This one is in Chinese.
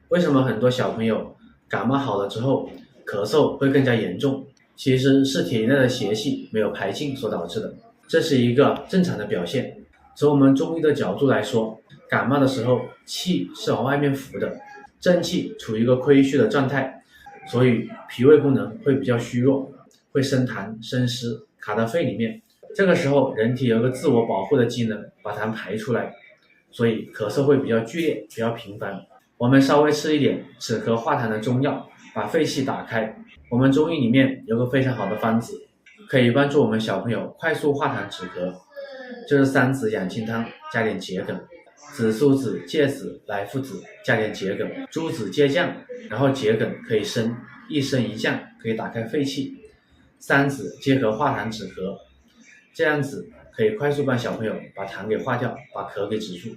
为什么很多小朋友感冒好了之后咳嗽会更加严重？其实是体内的邪气没有排尽所导致的，这是一个正常的表现。从我们中医的角度来说，感冒的时候气是往外面浮的，正气处于一个亏虚的状态，所以脾胃功能会比较虚弱，会生痰生湿卡到肺里面。这个时候人体有个自我保护的机能，把痰排出来，所以咳嗽会比较剧烈比较频繁。我们稍微吃一点止咳化痰的中药，把肺气打开。我们中医里面有个非常好的方子，可以帮助我们小朋友快速化痰止咳，就是三子养心汤加点桔梗，紫苏子、芥子、莱附子加点桔梗，猪子芥酱，然后桔梗可以升，一升一降可以打开肺气，三子结合化痰止咳，这样子可以快速帮小朋友把痰给化掉，把咳给止住。